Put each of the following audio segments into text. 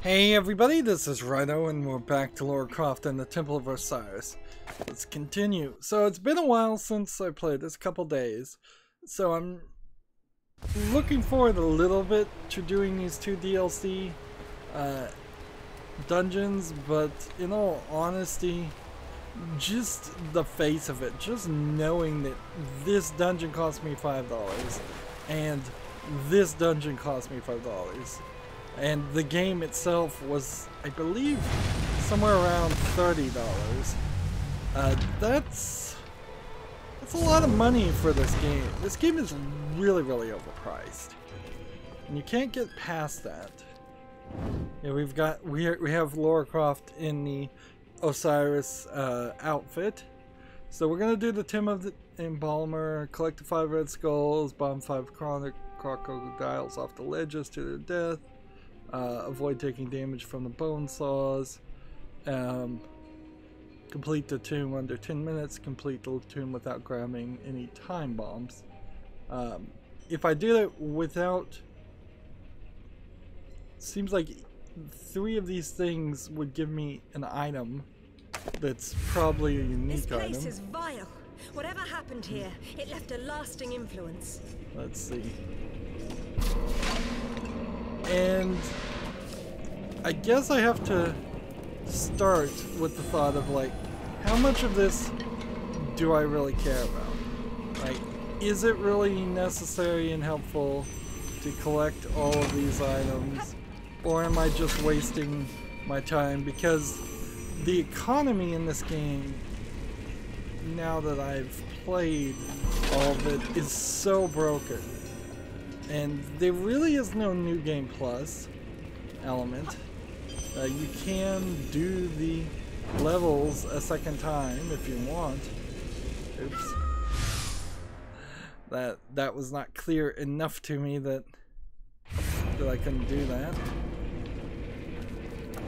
Hey everybody, this is Rydo and we're back to Lara Croft and the Temple of Osiris. Let's continue. So it's been a while since I played this, a couple days. So I'm looking forward a little bit to doing these two DLC dungeons, but in all honesty, just the face of it, just knowing that this dungeon cost me $5 and this dungeon cost me $5. And the game itself was, I believe, somewhere around $30. That's a lot of money for this game. This game is really, really overpriced, and you can't get past that. Yeah, we have Lara Croft in the Osiris outfit, so we're gonna do the Tomb of the Embalmer, collect the 5 red skulls, bomb 5 crocodiles off the ledges to their death. Avoid taking damage from the bone saws. Complete the tomb under 10 minutes. Complete the tomb without grabbing any time bombs. If I do that without... Seems like 3 of these things would give me an item that's probably a unique item. This place is vile. Whatever happened here, it left a lasting influence. Let's see. And I guess I have to start with the thought of, like, how much of this do I really care about? Like, is it really necessary and helpful to collect all of these items, or am I just wasting my time? Because the economy in this game, now that I've played all of it, is so broken. And there really is no New Game Plus element. You can do the levels a second time if you want. Oops. That was not clear enough to me that I couldn't do that.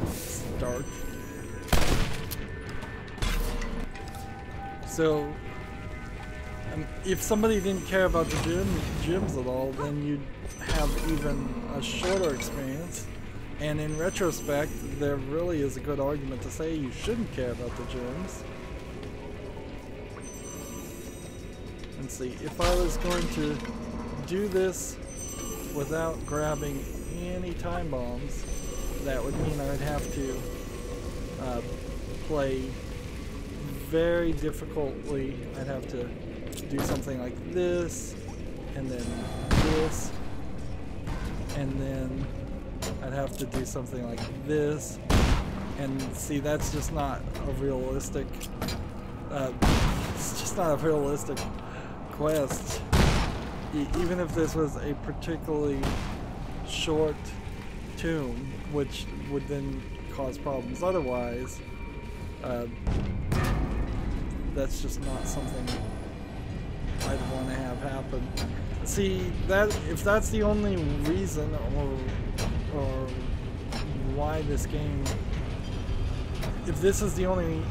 Start. So if somebody didn't care about the gyms at all, then you'd have even a shorter experience. And in retrospect, there really is a good argument to say you shouldn't care about the gyms. Let's see, if I was going to do this without grabbing any time bombs, that would mean I would have to play very difficultly. I'd have to do something like this, and then this, and then I'd have to do something like this, and see, that's just not a realistic, it's just not a realistic quest. Even if this was a particularly short tomb, which would then cause problems otherwise, that's just not something I'd want to have happen. See, that if that's the only reason or why this game, if this is the only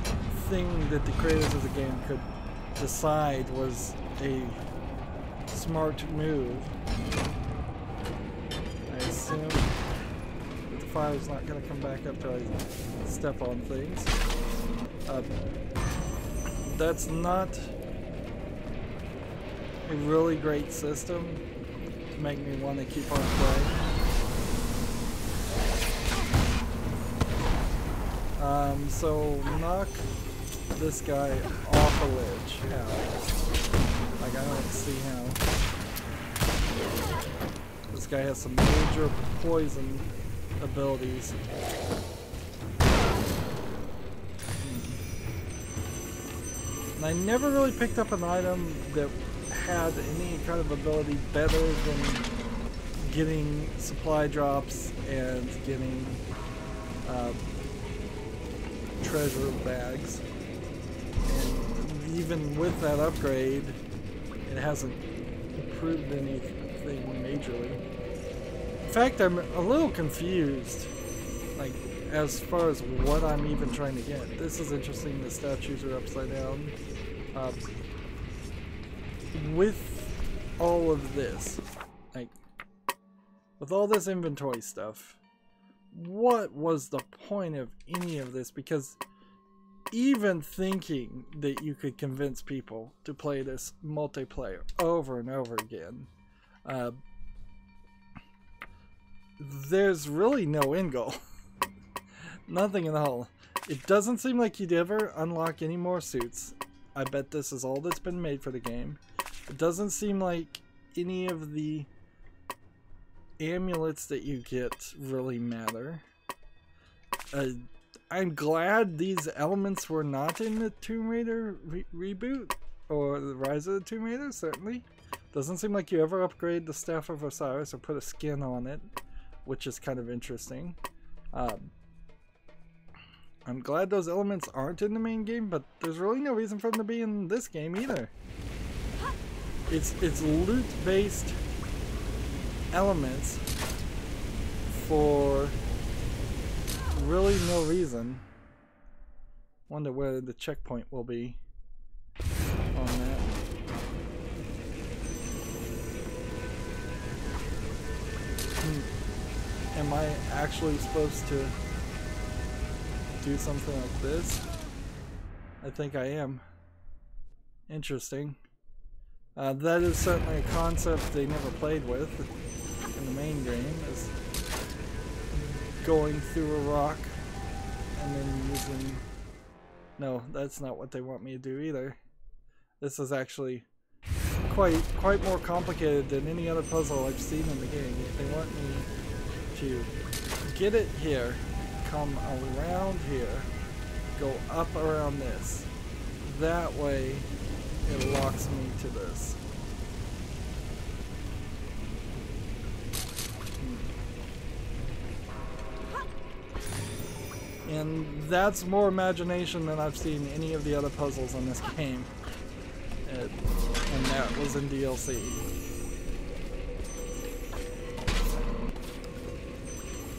thing that the creators of the game could decide was a smart move, I assume that the fire's not going to come back up till I step on things. That's not a really great system to make me want to keep on playing. So knock this guy off a ledge. How? Like, I don't see how. This guy has some major poison abilities. And I never really picked up an item that had any kind of ability better than getting supply drops and getting treasure bags. And even with that upgrade, it hasn't improved anything majorly. In fact, I'm a little confused, like, as far as what I'm even trying to get. This is interesting, the statues are upside down. With all of this, like, with all this inventory stuff, what was the point of any of this? Because even thinking that you could convince people to play this multiplayer over and over again, there's really no end goal. Nothing at all. It doesn't seem like you'd ever unlock any more suits. I bet this is all that's been made for the game. It doesn't seem like any of the amulets that you get really matter. I'm glad these elements were not in the Tomb Raider reboot, or the Rise of the Tomb Raider, certainly. Doesn't seem like you ever upgrade the Staff of Osiris or put a skin on it, which is kind of interesting. I'm glad those elements aren't in the main game, but there's really no reason for them to be in this game either. It's loot-based elements for really no reason. Wonder where the checkpoint will be on that. Am I actually supposed to do something like this? I think I am. Interesting. That is certainly a concept they never played with in the main game, is going through a rock and then using... No, that's not what they want me to do either. This is actually quite more complicated than any other puzzle I've seen in the game. They want me to get it here, come around here, go up around this. That way it locks me to this. And that's more imagination than I've seen any of the other puzzles in this game. And that was in DLC.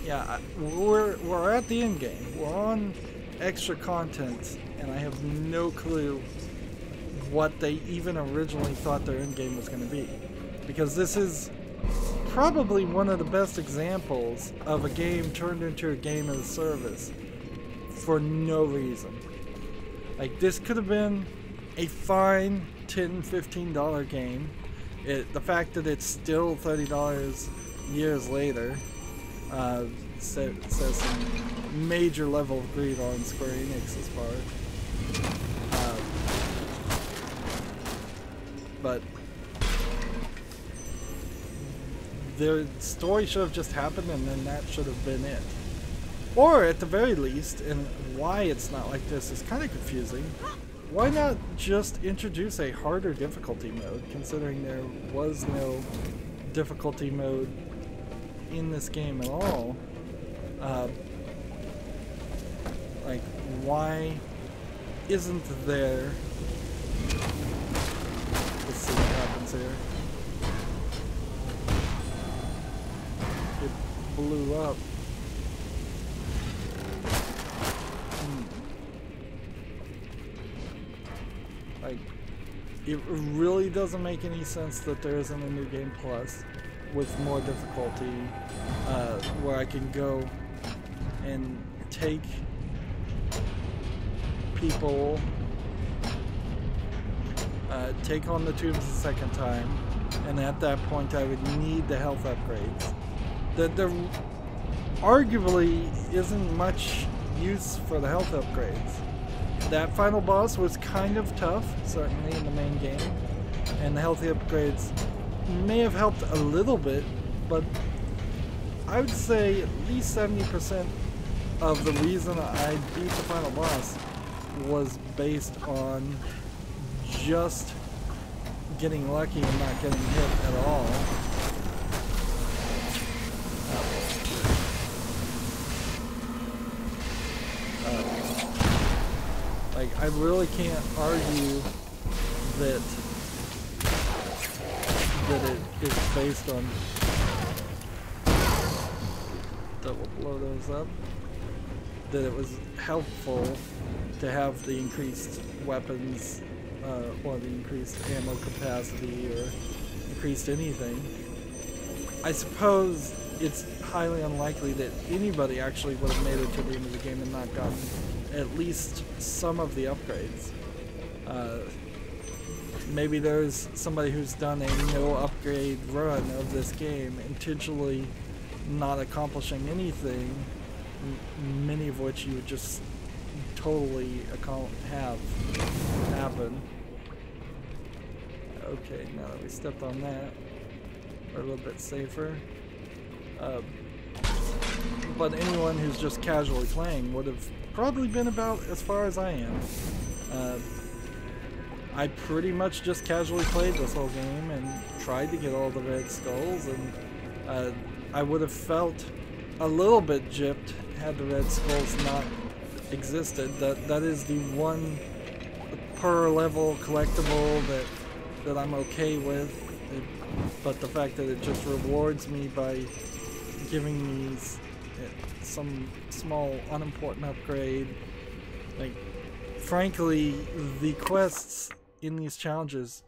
Yeah, we're at the end game. We're on extra content, and I have no clue what they even originally thought their end game was going to be. Because this is probably one of the best examples of a game turned into a game as a service for no reason. Like, this could have been a fine $10, $15 game. The fact that it's still $30 years later says some major level of greed on Square Enix's part. But their story should have just happened, and then that should have been it. Or at the very least, and why it's not like this is kind of confusing, why not just introduce a harder difficulty mode, considering there was no difficulty mode in this game at all? Like, why isn't there... Let's see what happens here. It blew up. Like, it really doesn't make any sense that there isn't a new game plus with more difficulty, where I can go and take people, take on the tombs a second time, and at that point I would need the health upgrades. There arguably isn't much use for the health upgrades. That final boss was kind of tough, certainly in the main game, and the health upgrades may have helped a little bit, but I would say at least 70% of the reason I beat the final boss was based on just getting lucky and not getting hit at all. Like, I really can't argue that it is based on... Double blow those up. That it was helpful to have the increased weapons, or the increased ammo capacity, or increased anything. I suppose it's highly unlikely that anybody actually would have made it to the end of the game and not gotten at least some of the upgrades. Maybe there's somebody who's done a no upgrade run of this game, intentionally not accomplishing anything, many of which you would just totally have happen. Okay, now that we stepped on that, we're a little bit safer. But anyone who's just casually playing would have probably been about as far as I am. I pretty much just casually played this whole game and tried to get all the red skulls, and I would have felt a little bit gypped had the red skulls not existed. That is the one per level collectible that I'm okay with, but the fact that it just rewards me by giving me some small unimportant upgrade, like, frankly, the quests in these challenges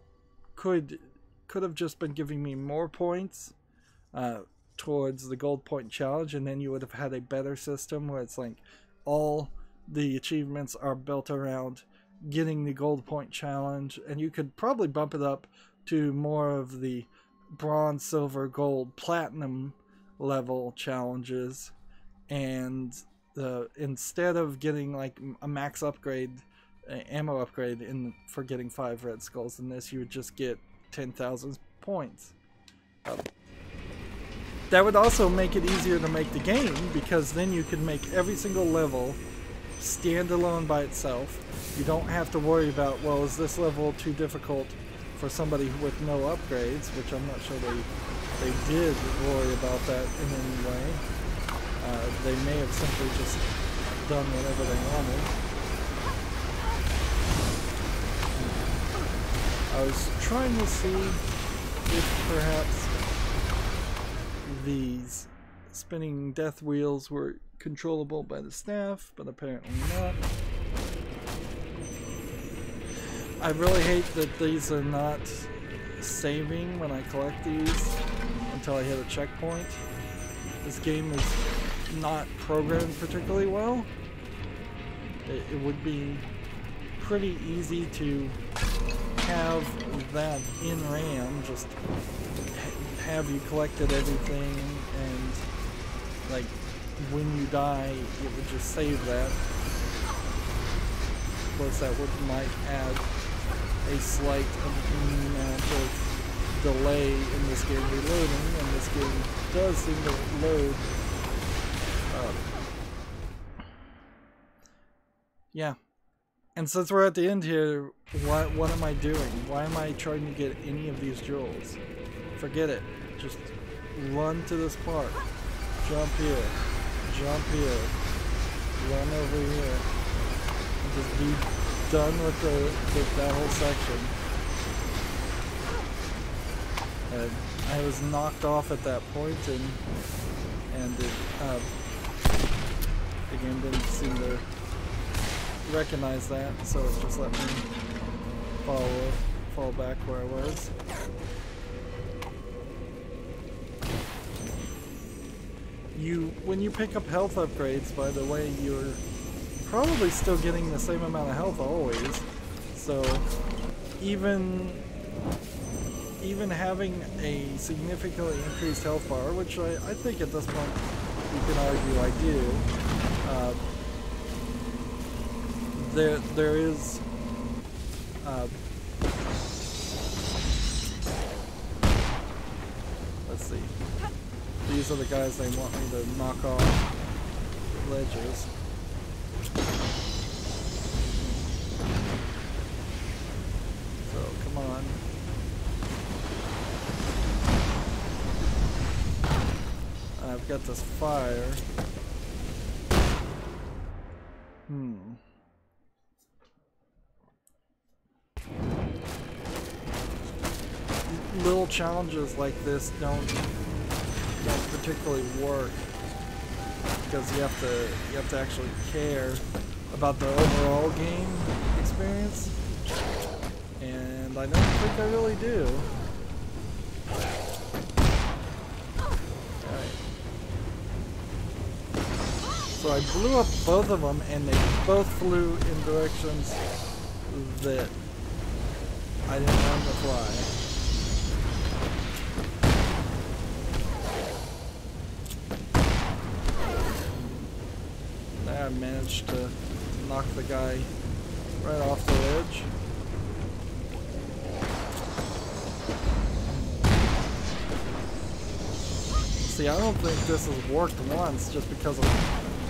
could have just been giving me more points towards the gold point challenge, and then you would have had a better system where it's like all the achievements are built around getting the gold point challenge, and you could probably bump it up to more of the bronze, silver, gold, platinum level challenges, and instead of getting like a max upgrade, ammo upgrade for getting 5 red skulls in this, you would just get 10,000 points. That would also make it easier to make the game, because then you can make every single level stand alone by itself. You don't have to worry about, well, is this level too difficult for somebody with no upgrades, which I'm not sure they did worry about that in any way. They may have simply just done whatever they wanted. I was trying to see if perhaps these spinning death wheels were controllable by the staff, but apparently not. I really hate that these are not saving when I collect these until I hit a checkpoint. This game is not programmed particularly well. It would be pretty easy to have that in RAM, just have you collected everything, and like when you die it would just save that. Of course that might add a slight amount of delay in this game reloading, and this game does seem to load. Yeah. And since we're at the end here, what am I doing? Why am I trying to get any of these jewels? Forget it. Just run to this part. Jump here. Jump here. Run over here. And just be done with that whole section. And I was knocked off at that point, and the game didn't seem to recognize that, so it just let me fall back where I was. When you pick up health upgrades, by the way, you're probably still getting the same amount of health always. So even having a significantly increased health bar, which I think at this point you can argue I do, there is let's see, these are the guys they want me to knock off ledges. So come on. I've got this fire. Little challenges like this don't particularly work, because you have to actually care about the overall game experience, and I don't think I really do. Alright. So I blew up both of them, and they both flew in directions that I didn't want them to fly. There I managed to knock the guy right off the ledge. See, I don't think this has worked once just because of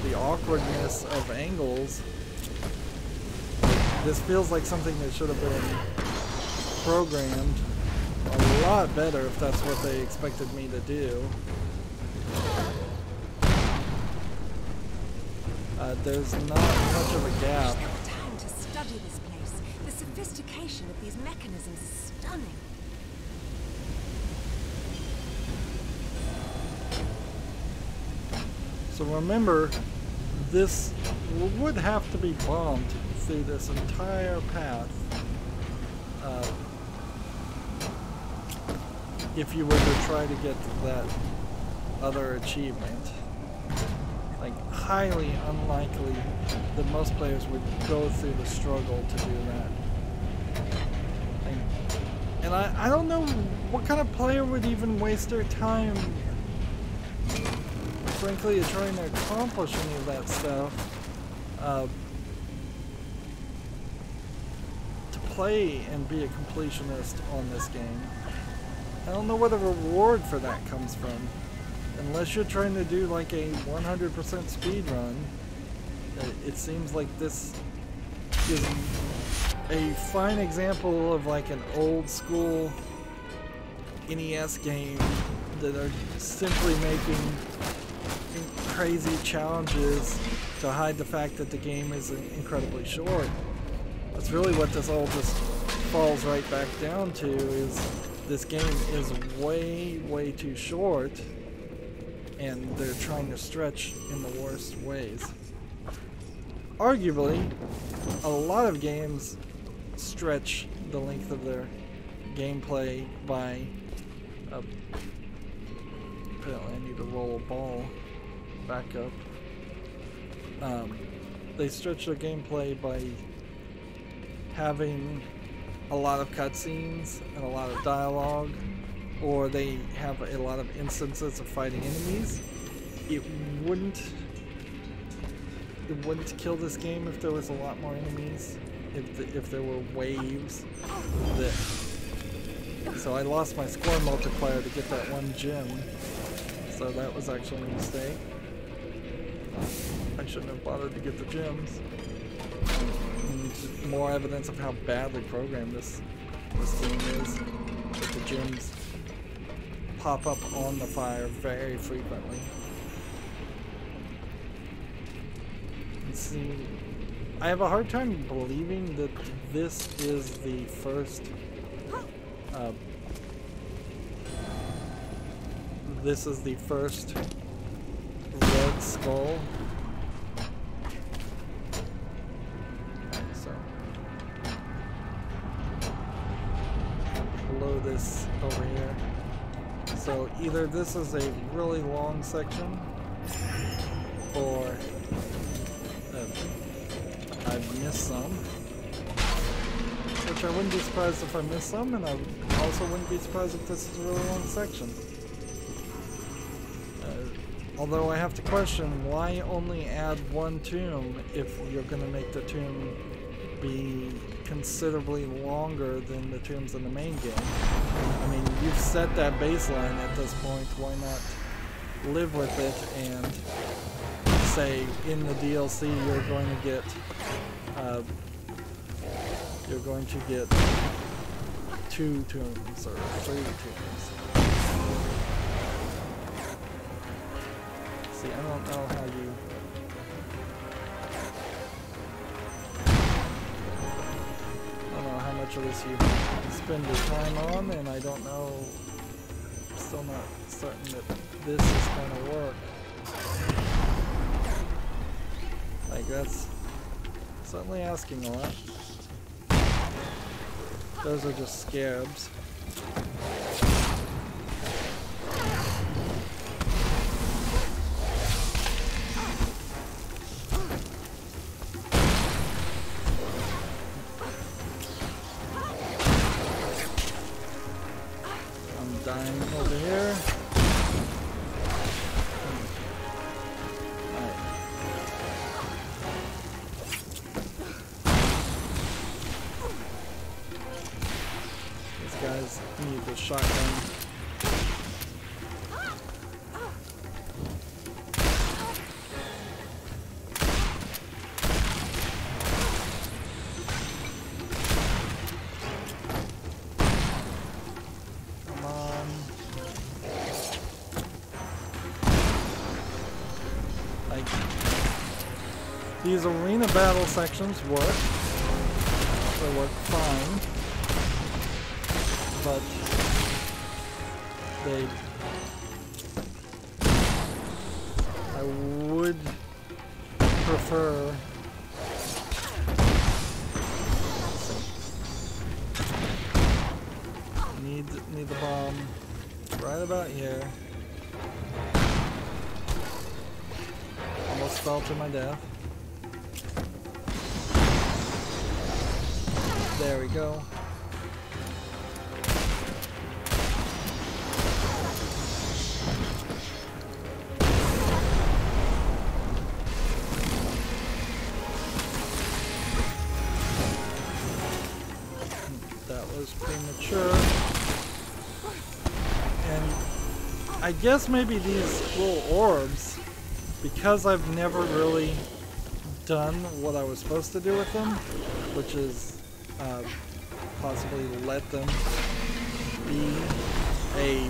the awkwardness of angles. This feels like something that should have been programmed a lot better if that's what they expected me to do. There's not much of a gap. Time to study this place. The sophistication of these mechanisms is stunning. So remember, this would have to be bombed through this entire path if you were to try to get to that other achievement. Like, highly unlikely that most players would go through the struggle to do that. And I don't know what kind of player would even waste their time, frankly, trying to accomplish any of that stuff. To play and be a completionist on this game. I don't know where the reward for that comes from. Unless you're trying to do like a 100% speed run, it seems like this is a fine example of like an old school NES game that are simply making crazy challenges to hide the fact that the game is incredibly short. That's really what this all just falls right back down to, is this game is way too short, and they're trying to stretch in the worst ways. Arguably, a lot of games stretch the length of their gameplay by... apparently I need to roll a ball back up. They stretch their gameplay by having a lot of cutscenes and a lot of dialogue, or they have a lot of instances of fighting enemies. It wouldn't kill this game if there was a lot more enemies, if there were waves. So I lost my score multiplier to get that one gem, so that was actually a mistake. I shouldn't have bothered to get the gems. And more evidence of how badly programmed this game is, that the gems pop up on the fire very frequently. And see, I have a hard time believing that this is the first red skull. So blow this over here. So either this is a really long section, or I've missed some. Which I wouldn't be surprised if I missed some, and I also wouldn't be surprised if this is a really long section. Although I have to question, why only add one tomb if you're going to make the tomb be considerably longer than the tombs in the main game? I mean, you've set that baseline at this point, why not live with it and say in the DLC you're going to get 2 tombs or 3 tombs. See, I don't know how you... I don't know how much of this you spend your time on, and I don't know... I'm still not certain that this is going to work. Like, that's certainly asking a lot. Those are just scarabs. shotgun. Come on. Like, these arena battle sections work. They work fine. But I would prefer need the bomb right about here. Almost fell to my death. There we go. Premature. And I guess maybe these little orbs, because I've never really done what I was supposed to do with them, which is possibly let them be a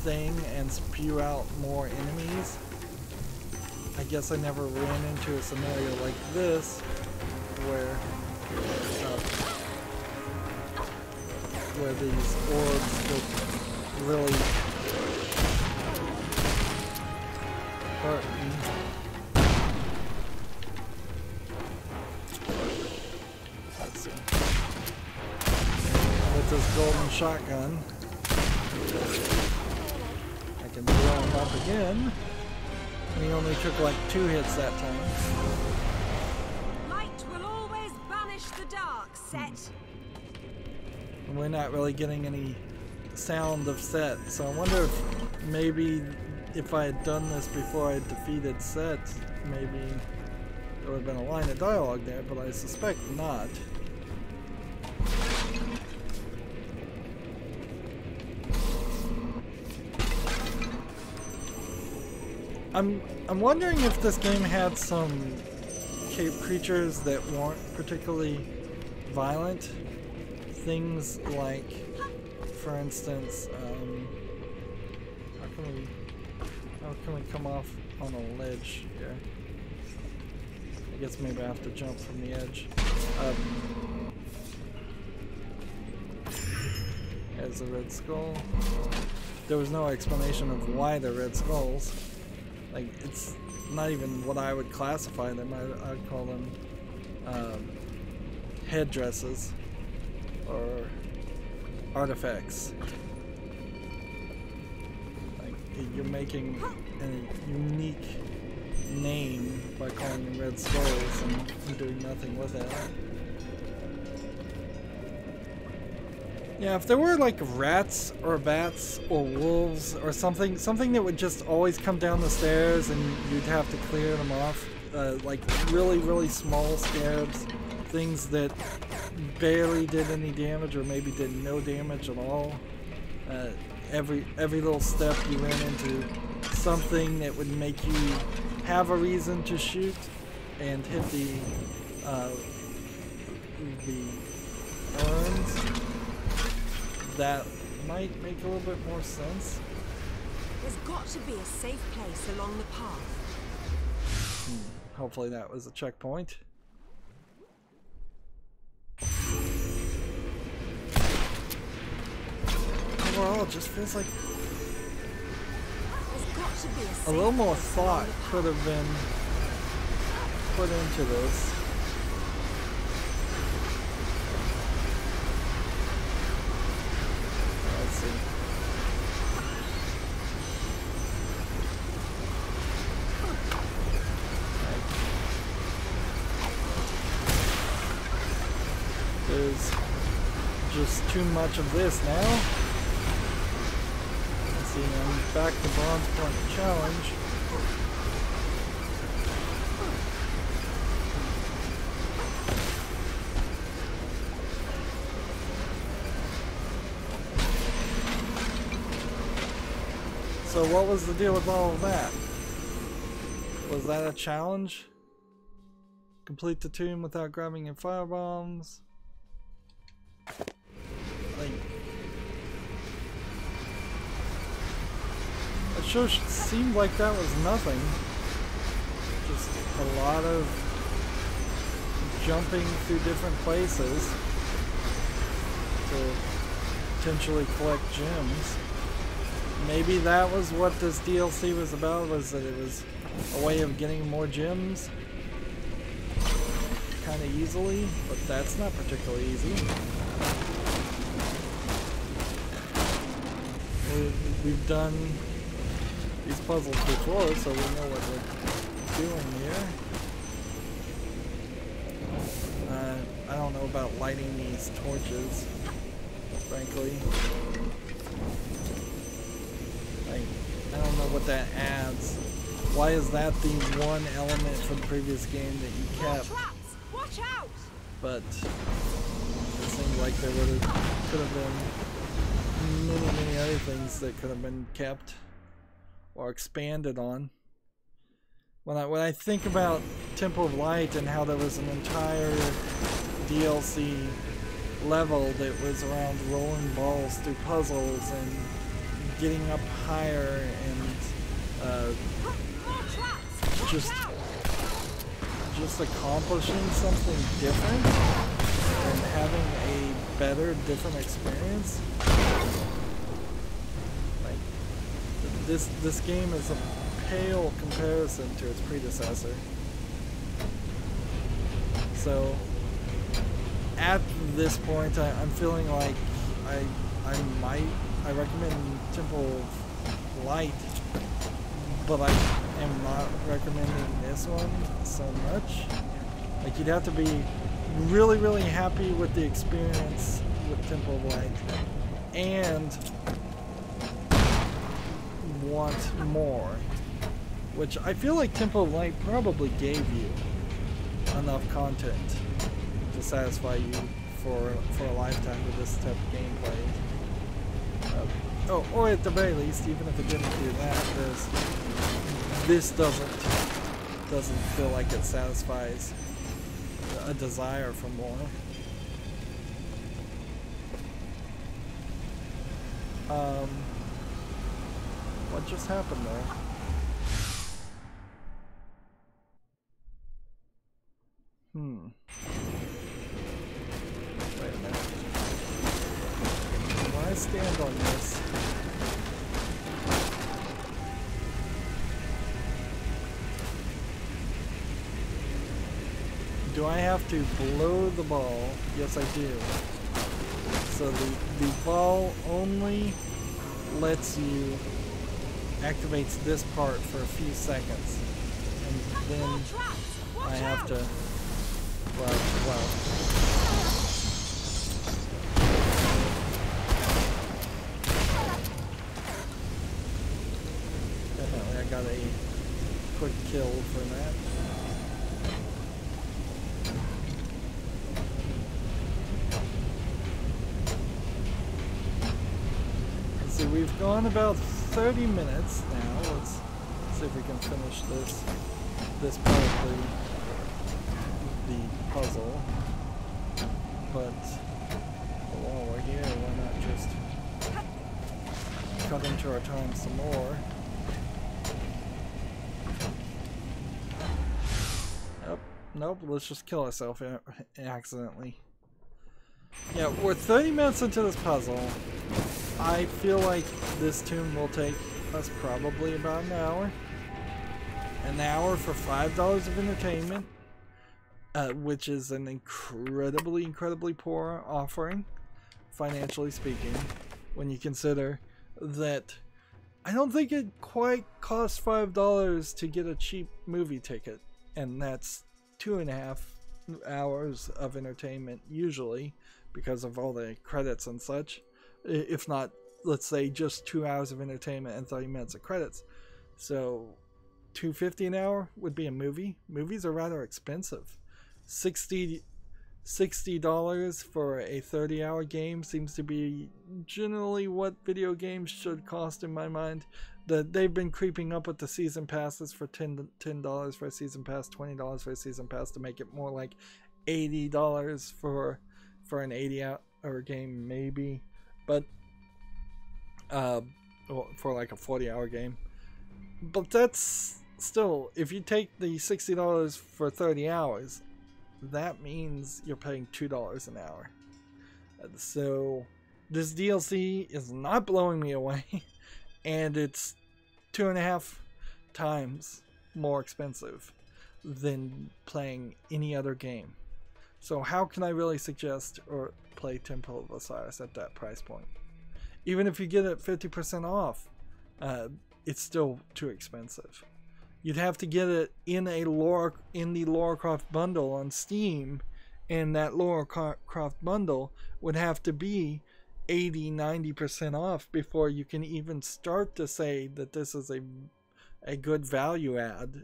thing and spew out more enemies. I guess I never ran into a scenario like this where these orbs could really hurt me. Let's see. With this golden shotgun, I can blow him up again. He only took like 2 hits that time. Light will always banish the dark, Set. We're not really getting any sound of Set, so I wonder if maybe if I had done this before I defeated Set, maybe there would have been a line of dialogue there, but I suspect not. I'm wondering if this game had some cave creatures that weren't particularly violent. Things like, for instance, how can we come off on a ledge here? I guess maybe I have to jump from the edge. There's a red skull. There was no explanation of why they're red skulls. Like, it's not even what I would classify them. I'd call them headdresses or artifacts. Like, you're making a unique name by calling them red skulls and doing nothing with it. Yeah, if there were like rats or bats or wolves or something that would just always come down the stairs and you'd have to clear them off, like really small scarabs, things that barely did any damage or maybe did no damage at all. Every little step you ran into something that would make you have a reason to shoot and hit the urns. That might make a little bit more sense. There's got to be a safe place along the path. Hopefully that was a checkpoint. Overall, it just feels like There's got to be a safe little more place thought along the path. could have been put into this. Let's see. There's just too much of this now. Let's see, I'm back to bronze point challenge. So what was the deal with all of that? Was that a challenge? Complete the tomb without grabbing your firebombs? Like, it sure seemed like that was nothing. Just a lot of jumping through different places to potentially collect gems. Maybe that was what this DLC was about, was that it was a way of getting more gems kind of easily, but that's not particularly easy. We've done these puzzles before, so we know what we're doing here. I don't know about lighting these torches, frankly. I don't know what that adds. Why is that the one element from the previous game that you kept? Watch out! But it seems like there could have been many other things that could have been kept or expanded on. When I think about Temple of Light and how there was an entire DLC level that was around rolling balls through puzzles and getting up higher and just accomplishing something different and having a better, different experience. Like this game is a pale comparison to its predecessor. So at this point, I'm feeling like I recommend Temple of Light, but I am not recommending this one so much. Like, you'd have to be really happy with the experience with Temple of Light and want more, which I feel like Temple of Light probably gave you enough content to satisfy you for a lifetime with this type of gameplay. Or at the very least, even if it didn't do that, this doesn't feel like it satisfies a desire for more. What just happened there? Wait a minute. When I stand on this, do I have to blow the ball? Yes, I do. So the ball only lets you, activates this part for a few seconds. And then I have to, well. Definitely I got a quick kill for that. See, we've gone about 30 minutes now. Let's see if we can finish this part of the puzzle. But while we're here, why not just cut into our time some more? Nope, let's just kill ourselves accidentally. Yeah, we're 30 minutes into this puzzle. I feel like this tomb will take us probably about an hour. An hour for $5 of entertainment, which is an incredibly poor offering, financially speaking, when you consider that I don't think it quite costs $5 to get a cheap movie ticket, and that's 2.5 hours of entertainment usually because of all the credits and such. If not, let's say just 2 hours of entertainment and 30 minutes of credits. So $2.50 an hour would be a movie. Movies are rather expensive. $60 $60 for a 30-hour game seems to be generally what video games should cost in my mind. That they've been creeping up with the season passes for $10 for a season pass, $20 for a season pass, to make it more like $80 for an 80-hour game, maybe. But for like a 40-hour game. But that's still, if you take the $60 for 30 hours, that means you're paying $2 an hour. So this DLC is not blowing me away, and it's 2.5 times more expensive than playing any other game. So how can I really suggest or play Temple of Osiris at that price point? Even if you get it 50% off, it's still too expensive. You'd have to get it in the Lara Croft bundle on Steam, and that Lara Croft bundle would have to be 80-90% off before you can even start to say that this is a good value add,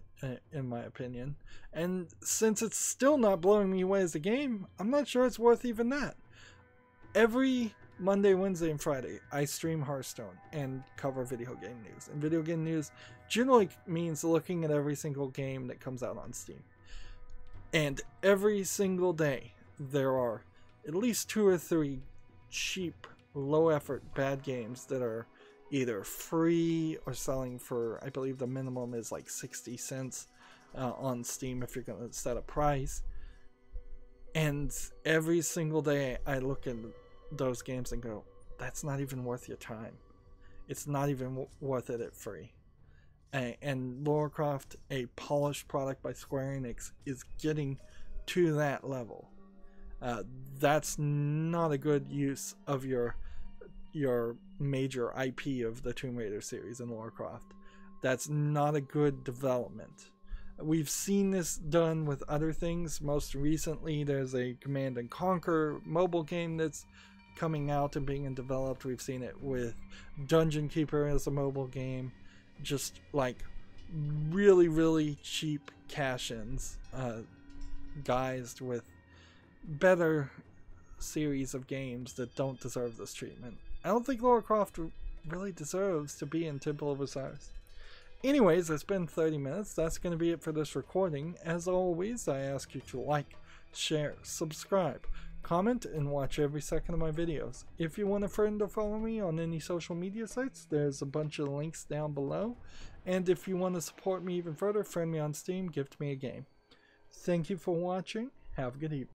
in my opinion. And since it's still not blowing me away as a game, I'm not sure it's worth even that. Every Monday, Wednesday, and Friday, I stream Hearthstone and cover video game news. And video game news generally means looking at every single game that comes out on Steam. And every single day, there are at least 2 or 3 cheap, low-effort, bad games that are either free or selling for, I believe the minimum is like 60 cents on Steam if you're going to set a price. And every single day, I look at those games and go, that's not even worth your time. It's not even worth it at free. And Lara Croft, a polished product by Square Enix, is getting to that level. That's not a good use of your major IP of the Tomb Raider series in Lara Croft. That's not a good development. We've seen this done with other things. Most recently, there's a Command & Conquer mobile game that's coming out and being developed. We've seen it with Dungeon Keeper as a mobile game. Just like really, really cheap cash-ins, guised with better series of games that don't deserve this treatment. I don't think Lara Croft really deserves to be in Temple of Osiris. Anyways, it's been 30 minutes. That's going to be it for this recording. As always, I ask you to like, share, subscribe, comment, and watch every second of my videos. If you want a friend to follow me on any social media sites, there's a bunch of links down below. And if you want to support me even further, friend me on Steam, gift me a game. Thank you for watching. Have a good evening.